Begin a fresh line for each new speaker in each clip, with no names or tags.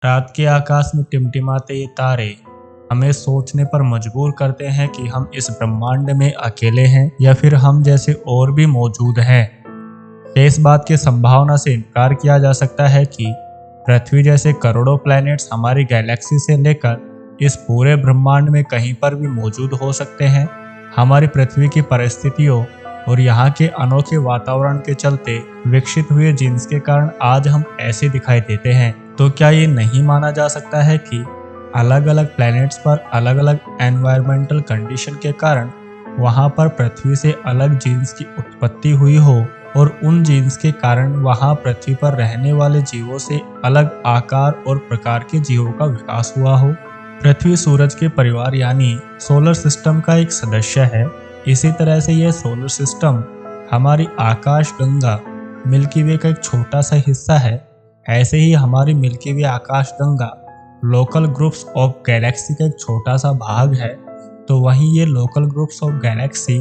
रात के आकाश में टिमटिमाते ये तारे हमें सोचने पर मजबूर करते हैं कि हम इस ब्रह्मांड में अकेले हैं या फिर हम जैसे और भी मौजूद हैं। इस बात की संभावना से इनकार किया जा सकता है कि पृथ्वी जैसे करोड़ों प्लैनेट्स हमारी गैलेक्सी से लेकर इस पूरे ब्रह्मांड में कहीं पर भी मौजूद हो सकते हैं। हमारी पृथ्वी की परिस्थितियों और यहाँ के अनोखे वातावरण के चलते विकसित हुए जीन्स के कारण आज हम ऐसे दिखाई देते हैं। तो क्या ये नहीं माना जा सकता है कि अलग अलग प्लैनेट्स पर अलग अलग एनवायरमेंटल कंडीशन के कारण वहाँ पर पृथ्वी से अलग जीन्स की उत्पत्ति हुई हो और उन जीन्स के कारण वहाँ पृथ्वी पर रहने वाले जीवों से अलग आकार और प्रकार के जीवों का विकास हुआ हो। पृथ्वी सूरज के परिवार यानी सोलर सिस्टम का एक सदस्य है। इसी तरह से यह सोलर सिस्टम हमारी आकाश गंगा मिल्की वे का एक छोटा सा हिस्सा है। ऐसे ही हमारी milky way Akash Ganga local groups of Galaxy का एक छोटा सा भाग है, तो वहीं ये local groups of Galaxy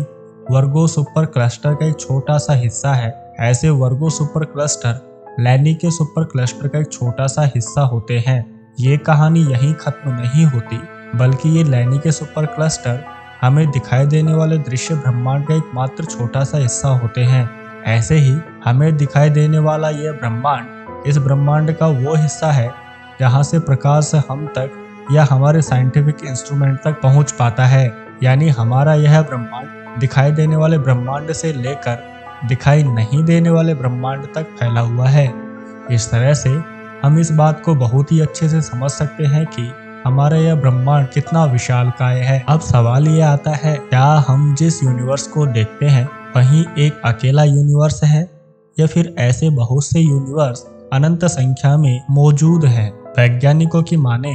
Virgo super cluster का एक छोटा सा हिस्सा है। ऐसे वर्गो सुपर क्लस्टर लैनी के सुपर क्लस्टर का एक छोटा सा हिस्सा होते हैं। ये कहानी यहीं खत्म नहीं होती, बल्कि ये लैनी के सुपर क्लस्टर हमें दिखाई देने वाले दृश्य ब्रह्मांड का एक मात्र छोटा सा हिस्सा होते हैं। ऐसे ही हमें दिखाई देने वाला यह ब्रह्मांड इस ब्रह्मांड का वो हिस्सा है जहाँ से प्रकाश हम तक या हमारे साइंटिफिक इंस्ट्रूमेंट तक पहुँच पाता है। यानी हमारा यह ब्रह्मांड दिखाई देने वाले ब्रह्मांड से लेकर दिखाई नहीं देने वाले ब्रह्मांड तक फैला हुआ है। इस तरह से हम इस बात को बहुत ही अच्छे से समझ सकते हैं कि हमारा यह ब्रह्मांड कितना विशालकाय है। अब सवाल ये आता है, क्या हम जिस यूनिवर्स को देखते हैं वहीं एक अकेला यूनिवर्स है या फिर ऐसे बहुत से यूनिवर्स अनंत संख्या में मौजूद हैं? वैज्ञानिकों की माने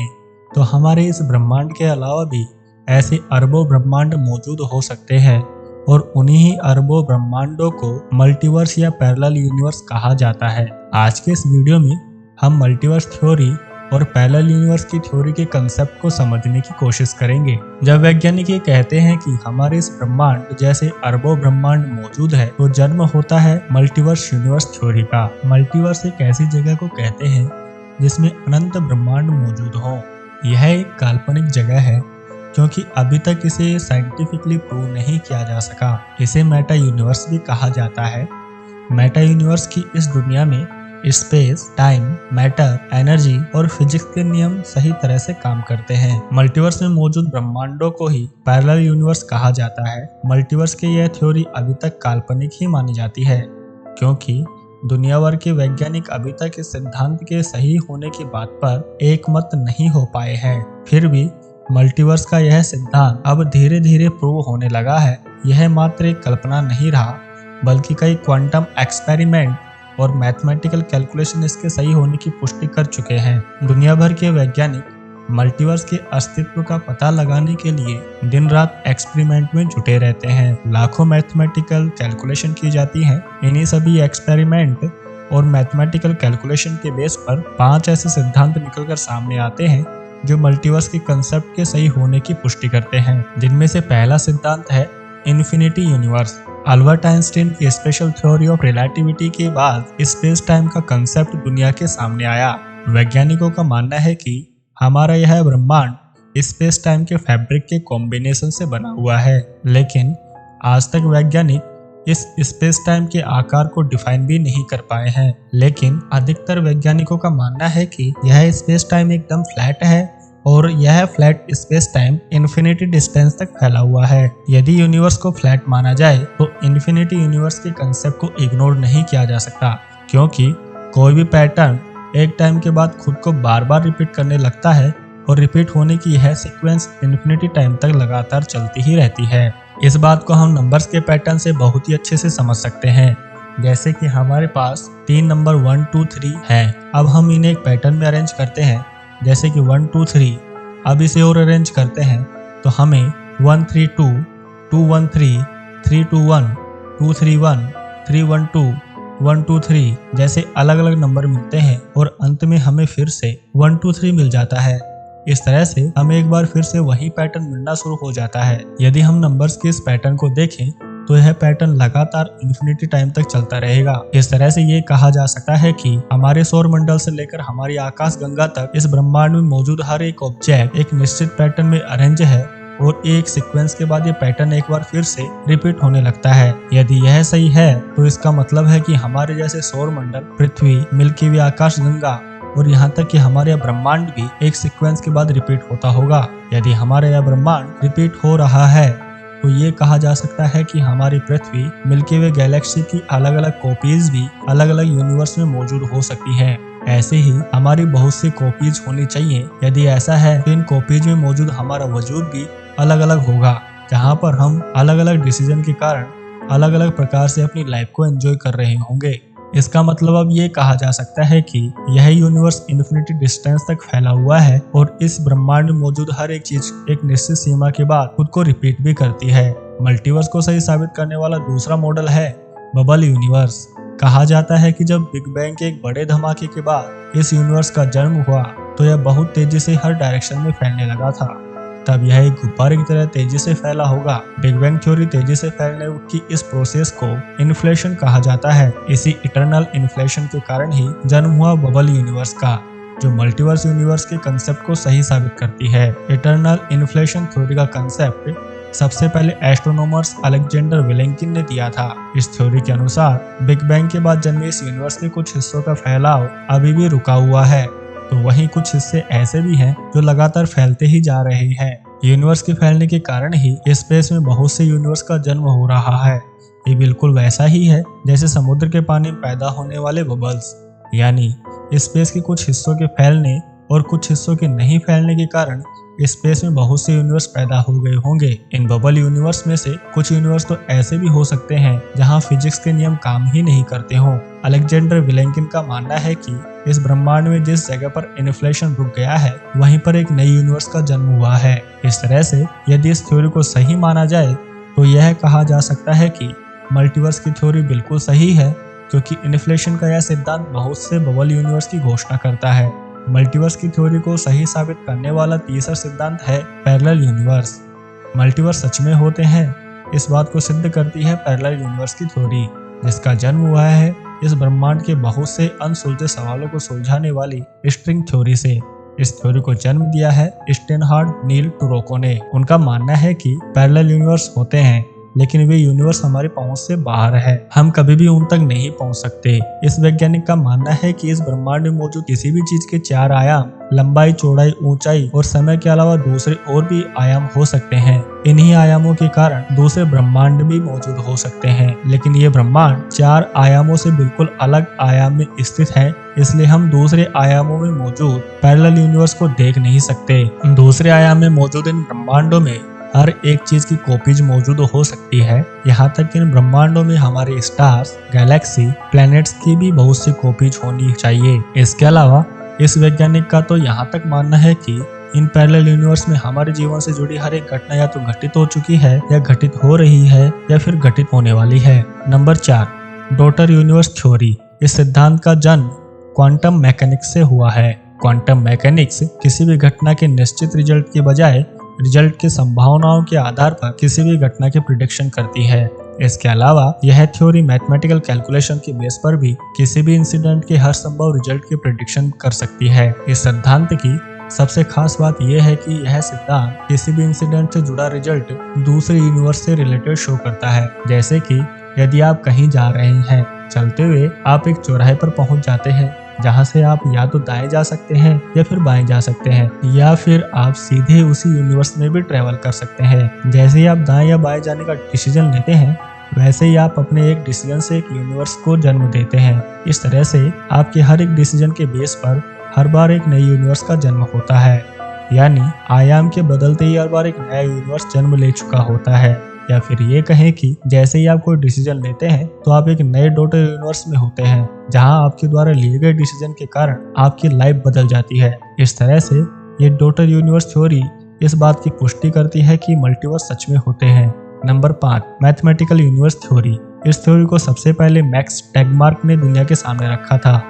तो हमारे इस ब्रह्मांड के अलावा भी ऐसे अरबों ब्रह्मांड मौजूद हो सकते हैं और उन्हीं ही अरबों ब्रह्मांडों को मल्टीवर्स या पैरेलल यूनिवर्स कहा जाता है। आज के इस वीडियो में हम मल्टीवर्स थ्योरी और पैरेलल यूनिवर्स की थ्योरी के कंसेप्ट को समझने की कोशिश करेंगे। जब वैज्ञानिक ये कहते हैं कि हमारे इस ब्रह्मांड जैसे अरबों ब्रह्मांड मौजूद है, तो जन्म होता है मल्टीवर्स यूनिवर्स थ्योरी का। मल्टीवर्स एक ऐसी जगह को कहते हैं जिसमें अनंत ब्रह्मांड मौजूद हो। यह एक काल्पनिक जगह है क्योंकि अभी तक इसे साइंटिफिकली प्रूव नहीं किया जा सका। इसे मेटा यूनिवर्स भी कहा जाता है। मेटा यूनिवर्स की इस दुनिया में स्पेस, टाइम, मैटर, एनर्जी और फिजिक्स के नियम सही तरह से काम करते हैं। मल्टीवर्स में मौजूद ब्रह्मांडों को ही पैरेलल यूनिवर्स कहा जाता है। मल्टीवर्स की यह थ्योरी अभी तक काल्पनिक ही मानी जाती है क्योंकि दुनिया भर के वैज्ञानिक अभी तक इस सिद्धांत के सही होने की बात पर एक मत नहीं हो पाए हैं। फिर भी मल्टीवर्स का यह सिद्धांत अब धीरे धीरे प्रूव होने लगा है। यह मात्र एक कल्पना नहीं रहा, बल्कि कई क्वांटम एक्सपेरिमेंट और मैथमेटिकल कैलकुलेशन इसके सही होने की पुष्टि कर चुके हैं। दुनिया भर के वैज्ञानिक मल्टीवर्स के अस्तित्व का पता लगाने के लिए दिन रात एक्सपेरिमेंट में जुटे रहते हैं। लाखों मैथमेटिकल कैलकुलेशन की जाती हैं। इन्हीं सभी एक्सपेरिमेंट और मैथमेटिकल कैलकुलेशन के बेस पर 5 ऐसे सिद्धांत निकलकर सामने आते हैं जो मल्टीवर्स के कंसेप्ट के सही होने की पुष्टि करते हैं। जिनमें से पहला सिद्धांत है इन्फिनिटी यूनिवर्स। अल्बर्ट आइंस्टीन की स्पेशल थ्योरी ऑफ रिलेटिविटी के बाद स्पेस टाइम का कंसेप्ट दुनिया के सामने आया। वैज्ञानिकों का मानना है कि हमारा यह ब्रह्मांड स्पेस टाइम के फैब्रिक के कॉम्बिनेशन से बना हुआ है, लेकिन आज तक वैज्ञानिक इस स्पेस टाइम के आकार को डिफाइन भी नहीं कर पाए हैं। लेकिन अधिकतर वैज्ञानिकों का मानना है कि यह स्पेस टाइम एकदम फ्लैट है और यह flat space time infinity distance तक फैला हुआ है। यदि यूनिवर्स को फ्लैट माना जाए तो इन्फिनिटी यूनिवर्स के कंसेप्ट को इग्नोर नहीं किया जा सकता, क्योंकि कोई भी पैटर्न एक टाइम के बाद खुद को बार बार रिपीट करने लगता है और रिपीट होने की यह सीक्वेंस इन्फिनिटी टाइम तक लगातार चलती ही रहती है। इस बात को हम नंबर्स के पैटर्न से बहुत ही अच्छे से समझ सकते हैं। जैसे कि हमारे पास 3 नंबर 1, 2, 3 है। अब हम इन्हें एक पैटर्न में अरेंज करते हैं, जैसे कि 1, 2, 3। अब इसे और अरेंज करते हैं तो हमें 1, 3, 2, 2, 1, 3, 3, 2, 1, 2, 3, 1, 3, 1, 2, 1, 2, 3 जैसे अलग अलग नंबर मिलते हैं और अंत में हमें फिर से 1, 2, 3 मिल जाता है। इस तरह से हमें एक बार फिर से वही पैटर्न मिलना शुरू हो जाता है। यदि हम नंबर्स के इस पैटर्न को देखें तो यह पैटर्न लगातार इन्फिनिटी टाइम तक चलता रहेगा। इस तरह से ये कहा जा सकता है कि हमारे सौर मंडल से लेकर हमारी आकाश गंगा तक इस ब्रह्मांड में मौजूद हर एक ऑब्जेक्ट एक निश्चित पैटर्न में अरेंज है और एक सीक्वेंस के बाद ये पैटर्न एक बार फिर से रिपीट होने लगता है। यदि यह सही है तो इसका मतलब है कि हमारे जैसे सौर मंडल, पृथ्वी, मिल्की वे, आकाश गंगा और यहाँ तक कि हमारे यह ब्रह्मांड भी एक सीक्वेंस के बाद रिपीट होता होगा। यदि हमारा यह ब्रह्मांड रिपीट हो रहा है तो ये कहा जा सकता है कि हमारी पृथ्वी, मिल्की वे गैलेक्सी की अलग अलग कॉपीज भी अलग अलग यूनिवर्स में मौजूद हो सकती है। ऐसे ही हमारी बहुत सी कॉपीज होनी चाहिए। यदि ऐसा है तो इन कॉपीज में मौजूद हमारा वजूद भी अलग अलग होगा, जहाँ पर हम अलग अलग डिसीजन के कारण अलग अलग प्रकार से अपनी लाइफ को एंजॉय कर रहे होंगे। इसका मतलब अब ये कहा जा सकता है कि यह यूनिवर्स इन्फिनिटी डिस्टेंस तक फैला हुआ है और इस ब्रह्मांड में मौजूद हर एक चीज एक निश्चित सीमा के बाद खुद को रिपीट भी करती है। मल्टीवर्स को सही साबित करने वाला दूसरा मॉडल है बबल यूनिवर्स। कहा जाता है कि जब बिग बैंग के एक बड़े धमाके के बाद इस यूनिवर्स का जन्म हुआ तो यह बहुत तेजी से हर डायरेक्शन में फैलने लगा था। तब यह एक गुब्बारे की तरह तेजी से फैला होगा। बिग बैंग थ्योरी तेजी से फैलने की इस प्रोसेस को इन्फ्लेशन कहा जाता है। इसी इटरनल इन्फ्लेशन के कारण ही जन्म हुआ बबल यूनिवर्स का, जो मल्टीवर्स यूनिवर्स के कंसेप्ट को सही साबित करती है। इटरनल इन्फ्लेशन थ्योरी का कंसेप्ट सबसे पहले एस्ट्रोनॉमर्स अलेक्जेंडर विलेंकिन ने दिया था। इस थ्योरी के अनुसार बिग बैंग के बाद जन्मे इस यूनिवर्स के कुछ हिस्सों का फैलाव अभी भी रुका हुआ है, तो वहीं कुछ हिस्से ऐसे भी हैं जो लगातार फैलते ही जा रहे हैं। यूनिवर्स के फैलने के कारण ही स्पेस में बहुत से यूनिवर्स का जन्म हो रहा है। ये बिल्कुल वैसा ही है जैसे समुद्र के पानी में पैदा होने वाले बबल्स, यानी स्पेस के कुछ हिस्सों के फैलने और कुछ हिस्सों के नहीं फैलने के कारण स्पेस में बहुत से यूनिवर्स पैदा हो गए होंगे। इन बबल यूनिवर्स में से कुछ यूनिवर्स तो ऐसे भी हो सकते हैं जहां फिजिक्स के नियम काम ही नहीं करते हों। अलेक्जेंडर विलेंकिन का मानना है कि इस ब्रह्मांड में जिस जगह पर इन्फ्लेशन रुक गया है वहीं पर एक नई यूनिवर्स का जन्म हुआ है। इस तरह से यदि इस थ्योरी को सही माना जाए तो यह कहा जा सकता है कि मल्टीवर्स की थ्योरी बिल्कुल सही है, क्योंकि इन्फ्लेशन का यह सिद्धांत बहुत से बबल यूनिवर्स की घोषणा करता है। मल्टीवर्स की थ्योरी को सही साबित करने वाला तीसरा सिद्धांत है पैरेलल यूनिवर्स। मल्टीवर्स सच में होते हैं, इस बात को सिद्ध करती है पैरेलल यूनिवर्स की थ्योरी, जिसका जन्म हुआ है इस ब्रह्मांड के बहुत से अनसुलझे सवालों को सुलझाने वाली स्ट्रिंग थ्योरी से। इस थ्योरी को जन्म दिया है स्टेनहार्ड नील टुरोको ने। उनका मानना है कि पैरेलल यूनिवर्स होते हैं, लेकिन वे यूनिवर्स हमारी पहुंच से बाहर है, हम कभी भी उन तक नहीं पहुंच सकते। इस वैज्ञानिक का मानना है कि इस ब्रह्मांड में मौजूद किसी भी चीज के 4 आयाम, लंबाई, चौड़ाई, ऊंचाई और समय के अलावा दूसरे और भी आयाम हो सकते हैं। इन्हीं आयामों के कारण दूसरे ब्रह्मांड भी मौजूद हो सकते हैं, लेकिन ये ब्रह्मांड 4 आयामों से बिल्कुल अलग आयाम में स्थित है, इसलिए हम दूसरे आयामों में मौजूद पैरेलल यूनिवर्स को देख नहीं सकते। दूसरे आयाम में मौजूद इन ब्रह्मांडों में हर एक चीज की कॉपीज मौजूद हो सकती है। यहाँ तक कि इन ब्रह्मांडों में हमारे स्टार्स, गैलेक्सी, प्लैनेट्स की भी बहुत सी कॉपीज होनी चाहिए। इसके अलावा इस वैज्ञानिक का तो यहाँ तक मानना है कि इन पैरेलल यूनिवर्स में हमारे जीवन से जुड़ी हर एक घटना या तो घटित हो चुकी है या घटित हो रही है या फिर घटित होने वाली है। Number 4, daughter universe theory. इस सिद्धांत का जन्म क्वांटम मैकेनिक्स से हुआ है। क्वांटम मैकेनिक्स किसी भी घटना के निश्चित रिजल्ट के बजाय रिजल्ट की संभावनाओं के आधार पर किसी भी घटना की प्रिडिक्शन करती है। इसके अलावा यह थ्योरी मैथमेटिकल कैलकुलेशन के बेस पर भी किसी भी इंसिडेंट के हर संभव रिजल्ट की प्रिडिक्शन कर सकती है। इस सिद्धांत की सबसे खास बात यह है कि यह सिद्धांत किसी भी इंसिडेंट से जुड़ा रिजल्ट दूसरे यूनिवर्स से रिलेटेड शो करता है। जैसे कि यदि आप कहीं जा रहे हैं, चलते हुए आप एक चौराहे पर पहुंच जाते हैं जहां से आप या तो दाएं जा सकते हैं या फिर बाएं जा सकते हैं, या फिर आप सीधे उसी यूनिवर्स में भी ट्रेवल कर सकते हैं। जैसे ही आप दाएं या बाएं जाने का डिसीजन लेते हैं, वैसे ही आप अपने एक डिसीजन से एक यूनिवर्स को जन्म देते हैं। इस तरह से आपके हर एक डिसीजन के बेस पर हर बार एक नई यूनिवर्स का जन्म होता है, यानी आयाम के बदलते ही हर बार एक नया यूनिवर्स जन्म ले चुका होता है। या फिर ये कहें कि जैसे ही आप कोई डिसीजन लेते हैं तो आप एक नए डॉटर यूनिवर्स में होते हैं, जहां आपके द्वारा लिए गए डिसीजन के कारण आपकी लाइफ बदल जाती है। इस तरह से ये डॉटर यूनिवर्स थ्योरी इस बात की पुष्टि करती है कि मल्टीवर्स सच में होते हैं। Number 5, mathematical universe theory. इस थ्योरी को सबसे पहले मैक्स टेगमार्क ने दुनिया के सामने रखा था।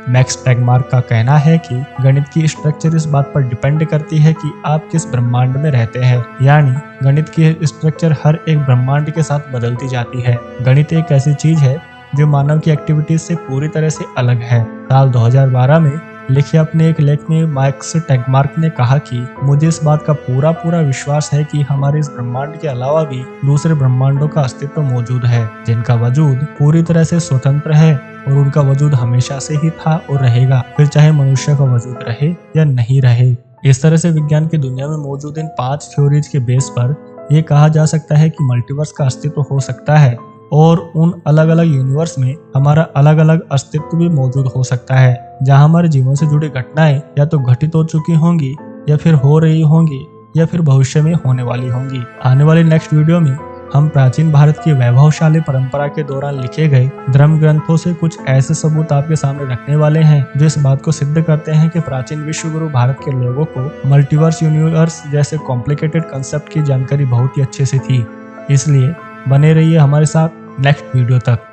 मैक्स टैगमार्क का कहना है कि गणित की स्ट्रक्चर इस बात पर डिपेंड करती है कि आप किस ब्रह्मांड में रहते हैं, यानी गणित की स्ट्रक्चर हर एक ब्रह्मांड के साथ बदलती जाती है। गणित एक ऐसी चीज है जो मानव की एक्टिविटीज से पूरी तरह से अलग है। साल 2012 में लिखे अपने एक लेख में मैक्स टैगमार्क ने कहा कि मुझे इस बात का पूरा विश्वास है कि हमारे इस ब्रह्मांड के अलावा भी दूसरे ब्रह्मांडों का अस्तित्व मौजूद है, जिनका वजूद पूरी तरह से स्वतंत्र है और उनका वजूद हमेशा से ही था और रहेगा, फिर चाहे मनुष्य का वजूद रहे या नहीं रहे। इस तरह से विज्ञान की दुनिया में मौजूद इन 5 थ्योरीज के बेस पर यह कहा जा सकता है कि मल्टीवर्स का अस्तित्व हो सकता है और उन अलग अलग यूनिवर्स में हमारा अलग अलग अस्तित्व भी मौजूद हो सकता है, जहां हमारे जीवन से जुड़ी घटनाएं या तो घटित हो चुकी होंगी या फिर हो रही होंगी या फिर भविष्य में होने वाली होंगी। आने वाले नेक्स्ट वीडियो में हम प्राचीन भारत की वैभवशाली परंपरा के दौरान लिखे गए धर्म ग्रंथों से कुछ ऐसे सबूत आपके सामने रखने वाले हैं जो इस बात को सिद्ध करते हैं कि प्राचीन विश्व गुरु भारत के लोगों को मल्टीवर्स यूनिवर्स जैसे कॉम्प्लिकेटेड कंसेप्ट की जानकारी बहुत ही अच्छे से थी। इसलिए बने रहिए हमारे साथ नेक्स्ट वीडियो तक।